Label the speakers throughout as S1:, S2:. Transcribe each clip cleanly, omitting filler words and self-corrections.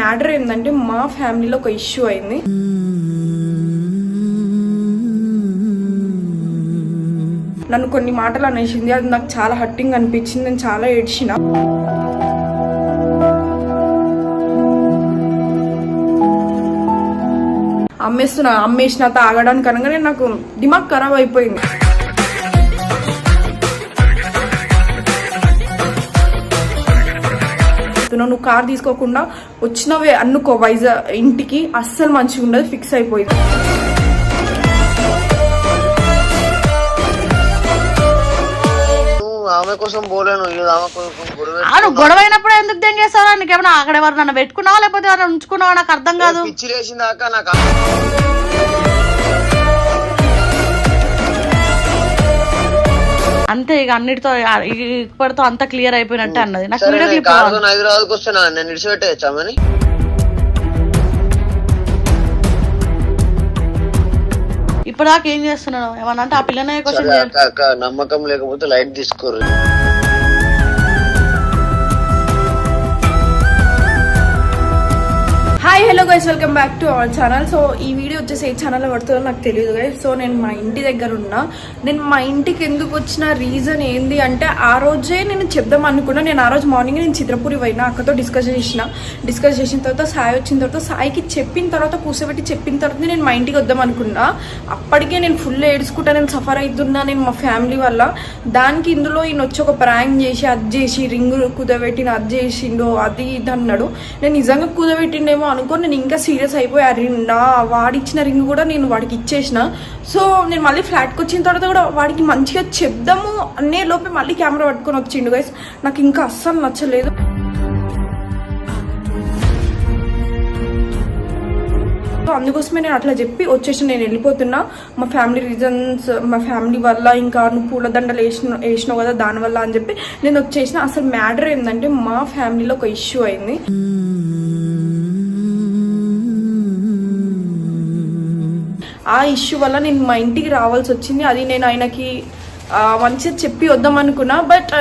S1: Matter ఏంటంటే మా ఫ్యామిలీలో ఒక ఇష్యూ అయింది. నన్ను కొన్ని మాటలు అనేసింది, అది నాకు చాలా హర్టింగ్ అనిపించింది. నేను చాలా ఏడ్చిన. అమ్మేసిన తాగడానికి అనగానే నాకు దిమాగ్ ఖరాబ్ అయిపోయింది. నువ్వు కార్ తీసుకోకుండా వచ్చినవే అనుకో వైజాగ్ ఇంటికి, అస్సలు మంచిగా ఉండదు, ఫిక్స్ అయిపోయింది.
S2: గొడవ అయినప్పుడు ఎందుకు దేం చేస్తారా? నీకేమన్నా అక్కడ ఎవరు నన్ను పెట్టుకున్నావా లేకపోతే ఎవరైనా ఉంచుకున్నావా? నాకు అర్థం కాదు. అంతే ఇక అన్నిటితో ఇప్పటితో అంతా క్లియర్ అయిపోయినట్టే అన్నది. నాకు వీడియో క్లిప్
S3: హైదరాబాద్కి వస్తున్నా, నేను విడిచిపెట్టేచ్చామని.
S2: ఇప్పటిదాకా ఏం చేస్తున్నాను ఏమన్నా అంటే ఆ పిల్లనే క్వశ్చన్
S3: నమ్మకం లేకపోతే లైట్ తీసుకోరు.
S1: Hi hello guys, welcome back to our channel. So ఈ వీడియో వచ్చేసి ఏ ఛానల్లో పడుతుందో నాకు తెలియదు గైస్. సో నేను మా ఇంటి దగ్గర ఉన్నా. నేను మా ఇంటికి ఎందుకు వచ్చిన రీజన్ ఏంది అంటే, ఆ రోజే నేను చెప్దాం అనుకున్నా. నేను ఆ రోజు మార్నింగ్ నేను చిత్రపూరి పోయినా, అక్కతో డిస్కస్ చేసిన తర్వాత సాయి వచ్చిన తర్వాత సాయికి చెప్పిన తర్వాత కూర్చోబెట్టి చెప్పిన తర్వాత నేను మా ఇంటికి వద్దాం అనుకున్నా. అప్పటికే నేను ఫుల్ ఏడ్చుకుంటా, నేను సఫర్ అవుతున్నా నేను మా ఫ్యామిలీ వల్ల. దానికి ఇందులో ఈయన వచ్చి ఒక ప్రాంక్ చేసి అది చేసి రింగు కుదబెట్టిన అది చేసిండో అది ఇది అన్నాడు. నేను నిజంగా కుదబెట్టిండేమో అనుకో నేను ఇంకా సీరియస్ అయిపోయి వాడిచ్చిన రింగ్ కూడా నేను వాడికి ఇచ్చేసిన. సో నేను మళ్ళీ ఫ్లాట్కి వచ్చిన తర్వాత కూడా వాడికి మంచిగా చెప్దాము అనే లోపే మళ్ళీ కెమెరా పట్టుకొని వచ్చిండు గైస్. నాకు ఇంకా అస్సలు నచ్చలేదు. అందుకోసమే నేను అట్లా చెప్పి వచ్చేసి నేను వెళ్ళిపోతున్నా. మా ఫ్యామిలీ రీజన్స్, మా ఫ్యామిలీ వల్ల, ఇంకా నువ్వు పూలదండలు వేసినావు కదా దానివల్ల అని చెప్పి నేను వచ్చేసిన. అసలు మ్యాటర్ ఏంటంటే మా ఫ్యామిలీలో ఒక ఇష్యూ అయింది. ఆ ఇష్యూ వల్ల నేను మా ఇంటికి రావాల్సి వచ్చింది. అది నేను ఆయనకి మంచిగా చెప్పి వద్దాం అనుకున్నా. బట్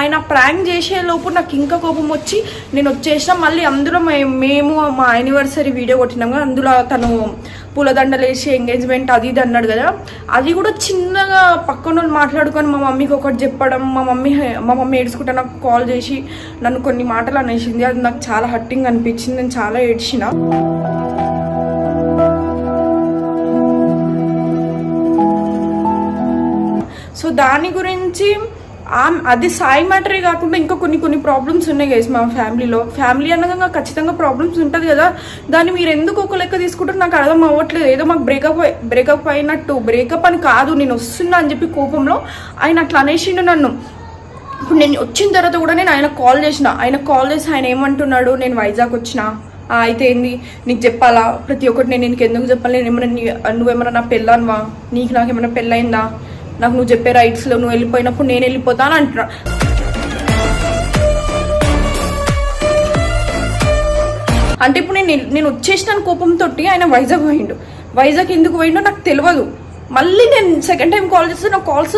S1: ఆయన ప్రాంక్ చేసే లోపు నాకు ఇంకా కోపం వచ్చి నేను వచ్చేసిన. మళ్ళీ అందులో మేము మా యానివర్సరీ వీడియో కొట్టినాం కదా, అందులో తను పూలదండలు వేసి ఎంగేజ్మెంట్ అది ఇది అన్నాడు కదా, అది కూడా చిన్నగా పక్కన వాళ్ళు మాట్లాడుకొని మా మమ్మీకి ఒకటి చెప్పడం, మా మమ్మీ ఏడ్చుకుంటా నాకు కాల్ చేసి నన్ను కొన్ని మాటలు అనేసింది. అది నాకు చాలా హర్టింగ్ అనిపించింది. నేను చాలా ఏడ్చిన. సో దాని గురించి అది సాయి మ్యాటరే కాకుండా ఇంకా కొన్ని ప్రాబ్లమ్స్ ఉన్నాయి గైస్ మా ఫ్యామిలీలో. ఫ్యామిలీ అనగా ఖచ్చితంగా ప్రాబ్లమ్స్ ఉంటుంది కదా, దాన్ని మీరు ఎందుకు ఒక లెక్క తీసుకుంటారు నాకు అర్థం అవ్వట్లేదు. ఏదో మాకు బ్రేకప్ అయినట్టు, బ్రేకప్ అని కాదు, నేను వస్తున్నా అని చెప్పి కోపంలో ఆయన అట్లా అనేసిండు నన్ను. ఇప్పుడు నేను వచ్చిన తర్వాత కూడా నేను ఆయన కాల్ చేసిన. ఆయన ఏమంటున్నాడు, నేను వైజాగ్ వచ్చిన అయితే ఏంది నీకు చెప్పాలా, ప్రతి ఒక్కటి నేను నీకు ఎందుకు చెప్పాలి, నువ్వేమన్నా నా పెళ్ళాన్వా, నాకేమన్నా పెళ్ళయిందా, నాకు నువ్వు చెప్పే రైట్స్లో నువ్వు వెళ్ళిపోయినప్పుడు నేను వెళ్ళిపోతాను అంటున్నా. అంటే ఇప్పుడు నేను వచ్చేసిన కోపంతో ఆయన వైజాగ్ ఎందుకు పోయిండో నాకు తెలియదు. మళ్ళీ నేను సెకండ్ టైం కాల్ చేస్తే నాకు కాల్స్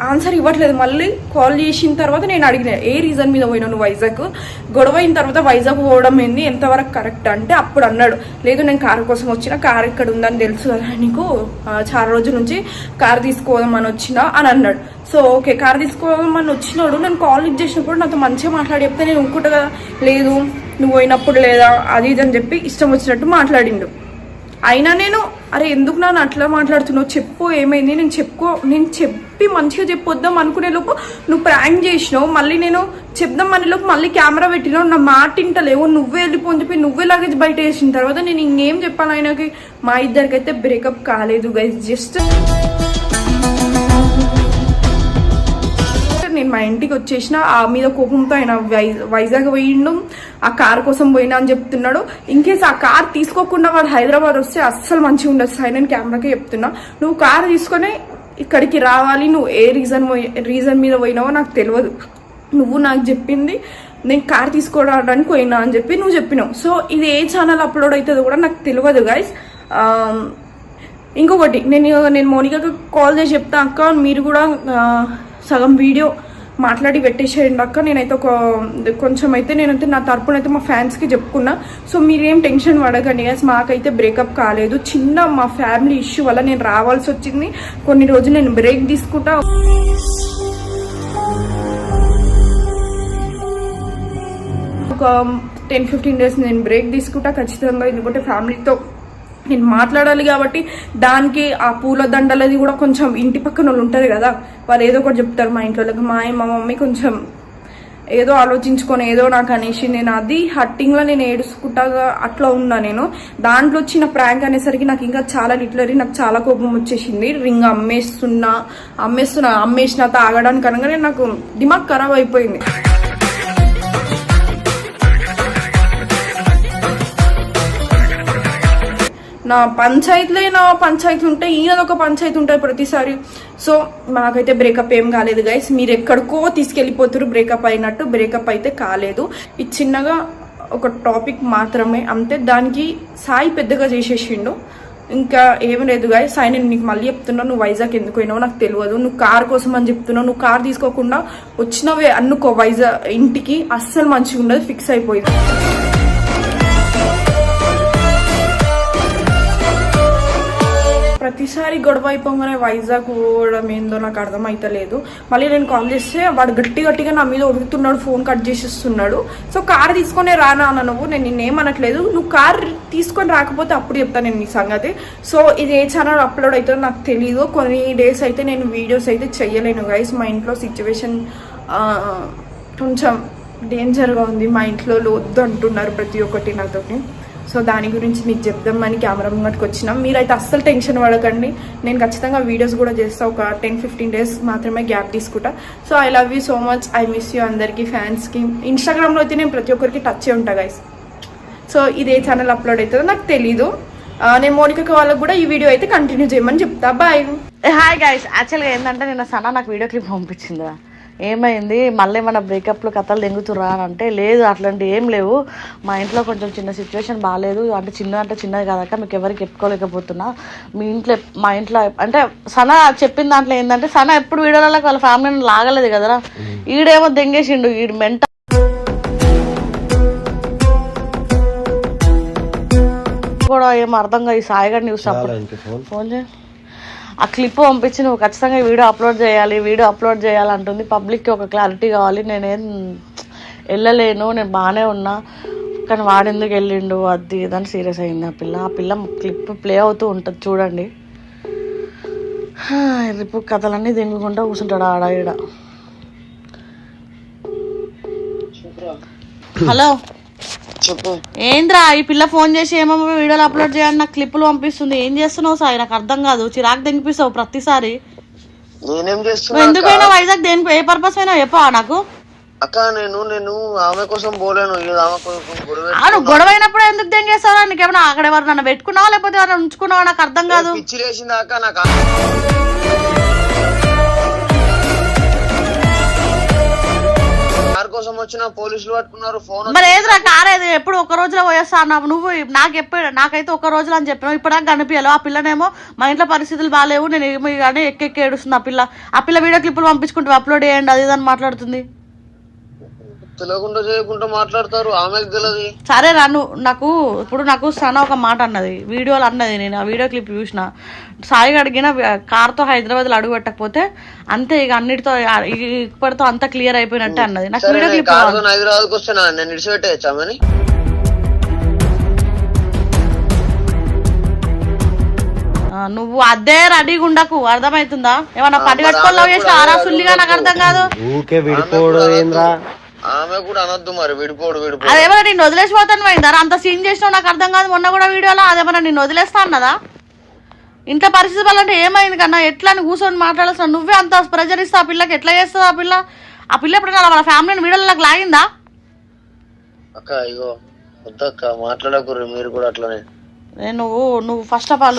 S1: ఆన్సర్ ఇవ్వట్లేదు. మళ్ళీ కాల్ చేసిన తర్వాత నేను అడిగిన ఏ రీజన్ మీద పోయినా నువ్వు వైజాగ్, గొడవ అయిన తర్వాత వైజాగ్ పోవడం ఏంది, ఎంతవరకు కరెక్ట్ అంటే అప్పుడు అన్నాడు, లేదు నేను కారు కోసం వచ్చిన, కారు ఇక్కడ ఉందని తెలుసు కదా నీకు, చాలా రోజుల నుంచి కారు తీసుకోదామని వచ్చినా అని అన్నాడు. సో ఓకే, కారు తీసుకోదామని వచ్చినాడు. నేను కాల్ లిఫ్ట్ చేసినప్పుడు నాతో మంచిగా మాట్లాడి చెప్తే నేను అనుకుంటా కదా, లేదు నువ్వు పోయినప్పుడు లేదా అది ఇది అని చెప్పి ఇష్టం వచ్చినట్టు మాట్లాడిండు. అయినా నేను అరే ఎందుకు నన్ను అట్లా మాట్లాడుతున్నావు, చెప్పు ఏమైంది, నేను చెప్పి మంచిగా చెప్పొద్దాం అనుకునే లోపు నువ్వు ప్రాంక్ చేసినావు. మళ్ళీ నేను చెప్దాం అనే లోపు మళ్ళీ కెమెరా పెట్టినావు, నా మాట ఇంటలేవు, నువ్వే వెళ్ళిపోని చెప్పి నువ్వే లగేజ్ బయట వేసిన తర్వాత నేను ఇంకేం చెప్పాను ఆయనకి. మా ఇద్దరికైతే బ్రేకప్ కాలేదు గైస్. జస్ట్ నేను మా ఇంటికి వచ్చేసిన, ఆ మీద కోపంతో ఆయన వైజాగ్ పోయిండు, ఆ కార్ కోసం పోయినా అని చెప్తున్నాడు. ఇన్కేస్ ఆ కార్ తీసుకోకుండా వాడు హైదరాబాద్ వస్తే అస్సలు మంచిగా ఉండదు. నేను కెమెరాకే చెప్తున్నా, నువ్వు కార్ తీసుకొని ఇక్కడికి రావాలి, నువ్వు ఏ రీజన్ మీద పోయినావో నాకు తెలియదు. నువ్వు నాకు చెప్పింది నేను కార్ తీసుకోవడానికి పోయినా అని చెప్పి నువ్వు చెప్పినావు. సో ఇది ఏ ఛానల్ అప్లోడ్ అవుతుందో కూడా నాకు తెలియదు గైస్. ఇంకొకటి నేను మోనికాకి కాల్ చేసి చెప్తా, అక్క మీరు కూడా సగం వీడియో మాట్లాడి పెట్టేసేయండి అక్క. నేనైతే కొంచెం అయితే నేనైతే నా తరపున అయితే మా ఫ్యాన్స్కి చెప్పుకున్నా. సో మీరేం టెన్షన్ పడకండి గైస్, మాకైతే బ్రేకప్ కాలేదు. చిన్న మా ఫ్యామిలీ ఇష్యూ వల్ల నేను రావాల్సి వచ్చింది. కొన్ని రోజులు నేను బ్రేక్ తీసుకుంటా. ఒక 10-15 days నేను బ్రేక్ తీసుకుంటా ఖచ్చితంగా. ఎందుకంటే ఫ్యామిలీతో నేను మాట్లాడాలి కాబట్టి దానికి ఆ పూల దండలది కూడా కొంచెం ఇంటి పక్కన వాళ్ళు ఉంటారు కదా, వాళ్ళు ఏదో ఒకటి చెప్తారు మా ఇంట్లో. మా మమ్మీ కొంచెం ఏదో ఆలోచించుకొని ఏదో నాకు అనేసి నేను అది హట్టింగ్లో నేను ఏడుచుకుంటా అట్లా ఉన్నా. నేను దాంట్లో వచ్చిన ప్రాంక్ అనేసరికి నాకు ఇంకా చాలా లిటరరీ నాకు చాలా కోపం వచ్చేసింది. రింగ్ అమ్మేసిన తాగడానికి అనగానే నాకు దిమాగ్ ఖరాబ్ అయిపోయింది. నా పంచాయతీ ఉంటాయి, ఈయనదొక పంచాయతీ ఉంటాయి ప్రతిసారి. సో మాకైతే బ్రేకప్ ఏం కాలేదు గైస్. మీరు ఎక్కడికో తీసుకెళ్ళిపోతారు బ్రేకప్ అయినట్టు. బ్రేకప్ అయితే కాలేదు. ఇది చిన్నగా ఒక టాపిక్ మాత్రమే అంతే. దానికి సాయి పెద్దగా చేసేసిండు. ఇంకా ఏమి లేదు గైస్. సాయి నేను నీకు మళ్ళీ చెప్తున్నా, నువ్వు వైజాగ్ ఎందుకు పోయినావు నాకు తెలియదు. నువ్వు కార్ కోసం అని చెప్తున్నావు. నువ్వు కార్ తీసుకోకుండా వచ్చినవే అనుకో వైజాగ్ ఇంటికి, అస్సలు మంచిగా ఉండదు. ఫిక్స్ అయిపోయింది. ప్రతిసారి గొడవ అయిపోగానే వైజాగ్ పోవడం ఏందో నాకు అర్థమైతలేదు. మళ్ళీ నేను కాల్ చేస్తే వాడు గట్టిగా నా మీద ఉడుకుతున్నాడు, ఫోన్ కట్ చేసిస్తున్నాడు. సో కార్ తీసుకొని రానా అన్న నువ్వు, నేను నిన్నేమనట్లేదు. నువ్వు కార్ తీసుకొని రాకపోతే అప్పుడు చెప్తాను నేను నీ సంగతి. సో ఇది ఏ ఛానల్ అప్లోడ్ అవుతుందో నాకు తెలీదు. కొన్ని డేస్ అయితే నేను వీడియోస్ అయితే చెయ్యలేను గైస్. మా ఇంట్లో సిచ్యువేషన్ కొంచెం డేంజర్గా ఉంది. మా ఇంట్లో వద్దు అంటున్నారు ప్రతి ఒక్కటి నాతోటి. సో దాని గురించి మీకు చెప్దామని కెమెరా ముంగటికి వచ్చినాం. మీరైతే అస్సలు టెన్షన్ పడకండి. నేను ఖచ్చితంగా వీడియోస్ కూడా చేస్తా. ఒక 10-15 days మాత్రమే గ్యాప్ తీసుకుంటా. So I love you so much. I miss you అందరికీ ఫ్యాన్స్కి. ఇన్స్టాగ్రామ్లో అయితే నేను ప్రతి ఒక్కరికి టచ్ ఉంటా గైస్. సో ఇదే ఛానల్ అప్లోడ్ అవుతుందో నాకు తెలీదు. నేను మోనికా వాళ్ళకి కూడా ఈ వీడియో అయితే కంటిన్యూ చేయమని చెప్తా. బాయ్.
S2: హాయ్ గైస్, యాక్చువల్గా ఏంటంటే నిన్న సనా నాకు వీడియో క్లిప్ పంపించిందా, ఏమైంది మళ్ళీ మన బ్రేకప్లు కథలు దెంగుతురా అని అంటే, లేదు అట్లాంటి ఏం లేవు, మా ఇంట్లో కొంచెం చిన్న సిచ్యువేషన్ బాగాలేదు. అంటే చిన్నది కాదక్క, మీకు ఎవరికి చెప్పుకోలేకపోతున్నా. మా ఇంట్లో అంటే సనా చెప్పిన దాంట్లో ఏంటంటే, సనా ఎప్పుడు వీడియోలకు వాళ్ళ ఫ్యామిలీని లాగలేదు కదరా. ఈడేమో దెంగేసిండు, ఈడు మెంట కూడా ఏమో అర్థంగా. ఈ సాయిగాడిని చూసినప్పుడు ఫోన్ చేయి, ఆ క్లిప్ పంపించి నువ్వు ఖచ్చితంగా వీడియో అప్లోడ్ చేయాలంటుంది. పబ్లిక్కి ఒక క్లారిటీ కావాలి. నేనేం వెళ్ళలేను, నేను బాగానే ఉన్నా, కానీ వాడెందుకు వెళ్ళిండు అది ఇదని సీరియస్ అయింది ఆ పిల్ల క్లిప్ ప్లే అవుతూ ఉంటుంది చూడండి. ఇప్పుడు కథలన్నీ దింగుకుంటా కూర్చుంటాడు ఆడ ఈడ. హలో ఏంద్రా, ఈ పిల్ల ఫోన్ చేసి ఏమో వీడియోలు అప్లోడ్ చేయాలి, నాకు క్లిప్పులు పంపిస్తుంది. ఏం చేస్తున్నావు సాయి, నాకు అర్థం కాదు. చిరాకు తెంగిపిస్తావు ప్రతిసారి. ఎందుకైనా వైజాగ్ దేనికి, ఏ పర్పస్ అయినా చెప్పా నాకు.
S3: అక్క నేను ఆమె కోసం పోలేను.
S2: గొడవ అయినప్పుడు ఎందుకు దెంగేస్తావా? నీకేమన్నా అక్కడ ఎవరు నన్ను పెట్టుకున్నావా లేకపోతే ఎవరైనా ఉంచుకున్నావా? నాకు అర్థం కాదు.
S3: కోసం వచ్చిన పోలీసులు పట్టుకున్నారు ఫోన్.
S2: మరి ఏదిరా కార్ ఏది ఎప్పుడు ఒక రోజులో పోయేస్తా అన్నావు నువ్వు. నాకైతే ఒక రోజులో అని చెప్పినావు. ఇప్పటిదాకా కనిపించాలి. ఆ పిల్లనేమో మా ఇంట్లో పరిస్థితులు బాగాలేవు, నేను ఏమి కానీ ఎక్కెక్కి ఏడుస్తుంది ఆ పిల్ల వీడియో క్లిప్పులు పంపించుకుంటూ అప్లోడ్ చేయండి అది ఇదని మాట్లాడుతుంది.
S3: తెలియకుండా చేయకుండా మాట్లాడతారు, ఆమెకు తెలియదు.
S2: సరే నాకు సన ఒక మాట అన్నది, వీడియోలు అన్నది. నేను ఆ వీడియో క్లిప్ చూసిన. సాయి అడిగిన కార్తో హైదరాబాద్లో అడుగు పెట్టకపోతే అంతే, ఇక అన్నిటితో ఇప్పటితో అంతా క్లియర్ అయిపోయినట్టే అన్నది. నాకు వీడియో క్లిప్
S3: హైదరాబాద్కి వస్తున్నా నేను ఇడిచిపెట్టేచ్చామని.
S2: నువ్వు అదే రెడీగా ఉండకు, అర్థమవుతుందా? ఏమన్నా పని కట్టుకోలేవు చేసిన ఆరా సుల్లిగా, నాకు అర్థం కాదు.
S3: ఆమె కూడా అనొద్దు మరి, విడిపోడు.
S2: అదేమన్నా నిన్ను వదిలేసిపోతాను పోయిందారా, అంత సీన్ చేసినావు నాకు అర్థం కాదు. మొన్న కూడా వీడియోలో అదేమన్నా నిన్ను వదిలేస్తా అన్నదా? ఇంట్లో పరిస్థితి వల్ల అంటే ఏమైంది కన్నా, ఎట్లా అని కూర్చొని మాట్లాడాల్సిన నువ్వే అంత ప్రెజర్ ఇస్తా ఆ పిల్లకి. ఎట్లా చేస్తుంది ఆ పిల్ల ఎప్పుడైనా వాళ్ళ ఫ్యామిలీని వీడియోలకు లాగిందా?
S3: అక్క ఇగో వద్దక్క, మాట్లాడకూరు మీరు కూడా అట్లనే.
S2: నువ్వు ఫస్ట్ ఆఫ్ ఆల్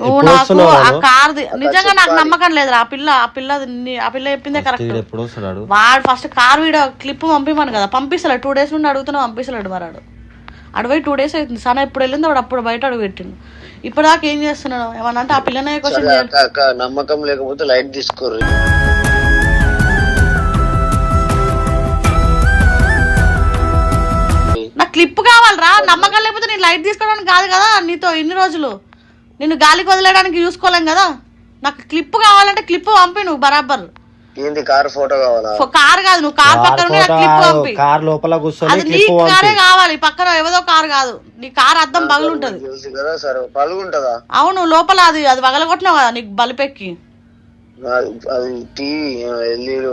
S2: నువ్వు నాకు ఆ కార్ నిజంగా నాకు నమ్మకం లేదు. ఆ పిల్ల చెప్పిందే కరెక్ట్. వాడు ఫస్ట్ కార్ వీడియో క్లిప్ పంపిమను కదా, పంపిస్తలేడు. 2 days నుండి అడుగుతున్నా, పంపిస్తలేడు. మరి అడిపోయి 2 days అవుతుంది. సన ఎప్పుడు వెళ్ళింది వాడు అప్పుడు బయట అడుగు పెట్టిండు. ఇప్పటిదాకా ఏం చేస్తున్నాడు ఏమన్నా అంటే ఆ పిల్లనే క్వశ్చన్.
S3: నమ్మకం లేకపోతే లైట్ తీసుకోరు.
S2: క్లిప్ కావాలరా, నమ్మకం లేకపోతే నేను లైట్ తీసుకోవడానికి కాదు కదా నీతో ఇన్ని రోజులు నిన్ను గాలికి వదిలేయడానికి చూసుకోలేం కదా. నాకు క్లిప్ కావాలంటే క్లిప్ పంపి నువ్వు బరాబర్.
S3: ఏంది కార్ ఫోటో కావాలా?
S2: కార్ కాదు, నువ్వు కార్ పక్కన క్లిప్ పంపి.
S4: కార్ లోపల కూర్చొని
S2: అది నీ కారే కావాలి, పక్కన ఏదో కార్ కాదు. నీ కార్ అద్దం పగులుంటది
S3: కదా. సరే పలుగుంటదా?
S2: అవును, లోపల అది పగలగొట్టినావు కదా నీకు బలిపెక్కి.
S3: అది టీవీ ఎల్ఈడి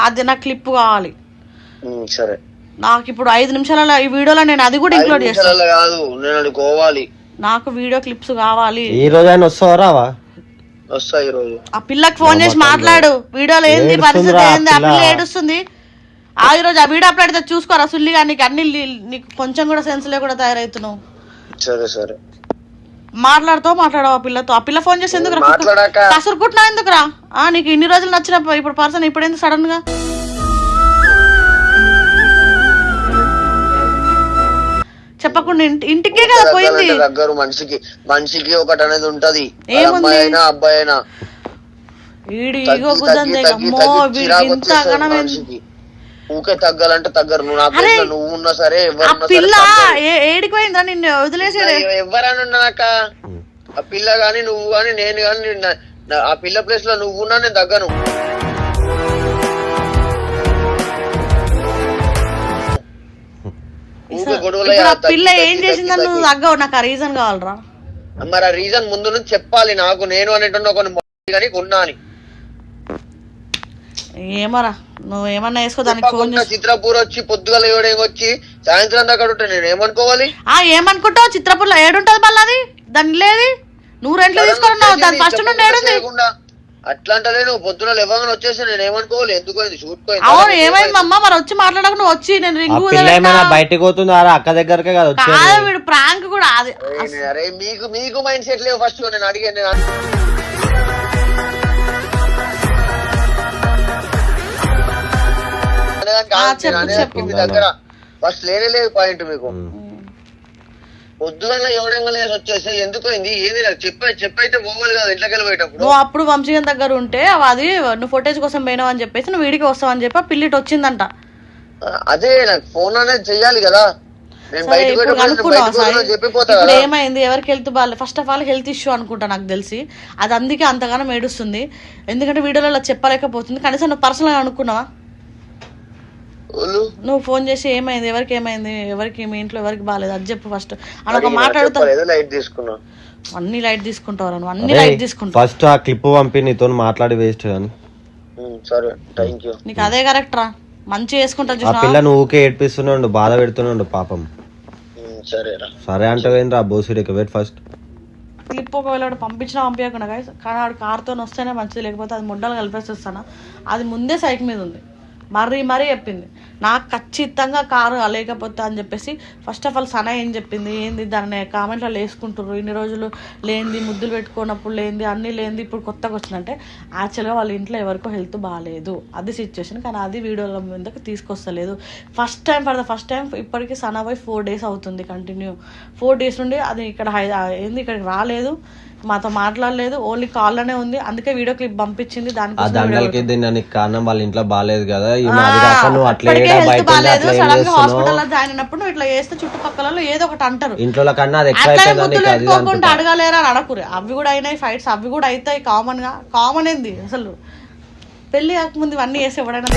S2: అది నాకు క్లిప్ కావాలి.
S3: సరే
S2: నాకు ఇప్పుడు 5 నిమిషాల ఈ వీడియోలో నేను అది కూడా ఇంక్లూడ్ చేస్తాను.
S3: కాదు నేను అది కోవాలి.
S2: నాకు వీడియో క్లిప్స్ కావాలి.
S4: ఈ రోజు ఆయన వస్తావా రావా?
S3: వస్తా ఈ రోజు.
S2: ఆ పిల్లకి ఫోన్ చేసి మాట్లాడు, వీడియోలో ఏంది పరిస్థితి ఏంది, ఆ పిల్ల ఏడుస్తుంది. ఈ రోజు ఆ వీడియో అప్లోడ్ అయితే చూసుకోరా సుల్లిగా. నీకు అన్ని నీకు కొంచెం కూడా సెన్స్ లేకుండా తయారవుతున్నావు.
S3: సరే సరే
S2: మాట్లాడవు ఆ పిల్లతో. ఆ పిల్ల ఫోన్ చేసి ఎందుకు కసురుకుంటున్నావు ఎందుకురా? నీకు ఇన్ని రోజులు నచ్చిన ఇప్పుడు పర్సన్ ఇప్పుడు ఎందుకు సడన్ గా? చెప్పకుండా ఇంటికే కదా పోయింది.
S3: దగ్గర మనిషికి ఒకటి అనేది ఉంటది, అమ్మాయి అయినా అబ్బాయి అయినా. ఊకే తగ్గాలంటే తగ్గరు. నువ్వు ఉన్నా సరే
S2: పిల్ల ఏడికి పోయిందా నిన్ను వదిలేసాడు?
S3: ఎవరైనా ఉన్నాక ఆ పిల్ల గాని నువ్వు గాని నేను గాని ఆ పిల్ల ప్లేస్ లో నువ్వు ఉన్నా నేను తగ్గను.
S2: పిల్ల ఏం చేసిందని నువ్వు తగ్గవు? నాకు ఆ రీజన్ కావాలరా.
S3: మరి ఆ రీజన్ ముందు నుంచి చెప్పాలి నాకు. నేను అనేటువంటి ఉన్నా అని.
S2: ఏమరా నువ్వు ఏమన్నా వేసుకో దానికి ఫోన్ చేసి.
S3: చిత్రపూర్ వచ్చి పొద్దుగల వచ్చి సాయంత్రం దాకా ఉంటే నేను ఏమనుకోవాలి?
S2: ఏమనుకుంటావు? చిత్రపూర్లో ఏడుంటది మళ్ళీ అది? దాని లేదు, నువ్వు రెంట్లో తీసుకున్నావు. దాని ఫస్ట్ నుండి ఏడుంది.
S3: అట్లా అంటే నువ్వు పొద్దున ఇవ్వగానే వచ్చేసి నేను ఏమనుకోవాలి? ఎందుకు షూట్?
S2: అవును ఏమైంది అమ్మ? మరి వచ్చి మాట్లాడక నువ్వు వచ్చి నేను రింగ్
S4: బయటకు పోతుంది అక్క దగ్గరకే కదా.
S2: వీడు ప్రాంక్ కూడా అది.
S3: అరే మీకు మైండ్ సెట్ లేవు. ఫస్ట్ నేను అడిగాను దగ్గర ఫస్ట్ లేదు పాయింట్ మీకు. పొద్దుగల ఎవడంగా వచ్చేసి ఎందుకు ఏంది నాకు చెప్పైతే పోవాలి కదా ఇంట్లోకి వెళ్ళిపోయేటప్పుడు.
S2: నువ్వు అప్పుడు వంశీయం దగ్గర ఉంటే అది నువ్వు ఫోటేజ్ కోసం పోయినావు అని చెప్పేసి నువ్వు వీడికి వస్తావు అని చెప్పి పిల్లిట్ వచ్చిందంట.
S3: అదే నాకు ఫోన్ అనేది చెయ్యాలి కదా.
S2: ఇప్పుడు ఏమైంది? ఎవరికి హెల్త్ బాగాలేదు? First of all health issue అనుకుంటా నాకు తెలిసి. అది అందుకే అంతగానో ఏడుస్తుంది. ఎందుకంటే వీడియోలో చెప్పలేకపోతుంది. కనీసం నువ్వు పర్సనల్ గా అనుకున్నావా? నువ్వు ఫోన్ చేసి ఏమైంది, ఎవరికి ఏమైంది, ఎవరికి మీ ఇంట్లో ఎవరికి బాగాలేదు అది చెప్పు ఫస్ట్. అని ఒక మాట్లాడుతావు. అన్ని లైట్ తీసుకుంటావు నువ్వు, అన్ని లైట్ తీసుకుంటావు.
S4: ఫస్ట్ ఆ క్లిప్ పంపి నీతో మాట్లాడి వేస్ట్ కానీ.
S2: నీకు అదే కరెక్ట్ రా, మంచి చేసుకుంటా.
S4: పిల్లని ఊకే ఏడ్పిస్తున్నాడు, బాధ పెడుతున్నాడు పాపం. సరే అంటే రా బోసిడికి వెయిట్ ఫస్ట్.
S2: క్లిప్ ఒకవేళ పంపించినా పంపించకుండా కానీ ఆడు కార్తో వస్తేనే మంచిది, లేకపోతే అది ముడ్డలు కలిపేసేస్తాను. అది ముందే సైట్ మీద ఉంది, మరీ చెప్పింది నాకు ఖచ్చితంగా కారు లేకపోతే అని చెప్పేసి. ఫస్ట్ ఆఫ్ ఆల్ సనా ఏం చెప్పింది, ఏంది దాన్ని కామెంట్లో వేసుకుంటారు ఇన్ని రోజులు లేనిది, ముద్దులు పెట్టుకున్నప్పుడు లేనిది, అన్నీ లేనిది ఇప్పుడు కొత్తగా వచ్చిందంటే యాక్చువల్గా వాళ్ళ ఇంట్లో ఎవరికో హెల్త్ బాగాలేదు, అది సిచ్యువేషన్. కానీ అది వీడియోల మీదకి తీసుకొస్తలేదు. ఫస్ట్ టైం ఇప్పటికీ సనా పోయి 4 days అవుతుంది కంటిన్యూ. 4 days నుండి అది ఇక్కడ ఏంది ఇక్కడికి రాలేదు, మాతో మాట్లాడలేదు, ఓన్లీ కాల్లోనే ఉంది. అందుకే వీడియో క్లిప్ పంపించింది.
S4: దానికి కారణం వాళ్ళ ఇంట్లో బాగాలేదు కదా.
S2: సడన్ గా హాస్పిటల్ జాయిన్ అయినప్పుడు నువ్వు ఇట్లా చేస్తే చుట్టుపక్కల ఏదో ఒకటి అంటారు.
S4: ఇంట్లో
S2: ముద్దులు పెట్టుకోకుండా అడగలేరా అని అడగరు. అవి కూడా అయినాయి ఫైట్స్, అవి కూడా అవుతాయి కామన్ ఏంది అసలు. పెళ్లి కాకముందు ఇవన్నీ చేసి ఎవడైనా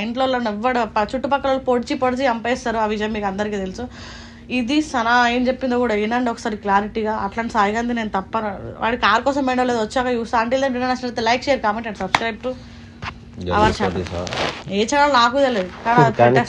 S2: ఇంట్లో ఎవ్వడు చుట్టుపక్కల పొడిచి చంపేస్తారు. ఆ విజయం మీకు అందరికీ తెలుసు. ఇది సనా ఏం చెప్పిందో కూడా వినండి ఒకసారి క్లారిటీగా. అట్లాంటి సాయిగాంది నేను తప్ప వాడి కార్ కోసం పోయినా లేదు, వచ్చాక చూస్తా. అంటే నచ్చినట్లయితే like, share, comment and subscribe to our channel. A channel నాకు తెలియదు కానీ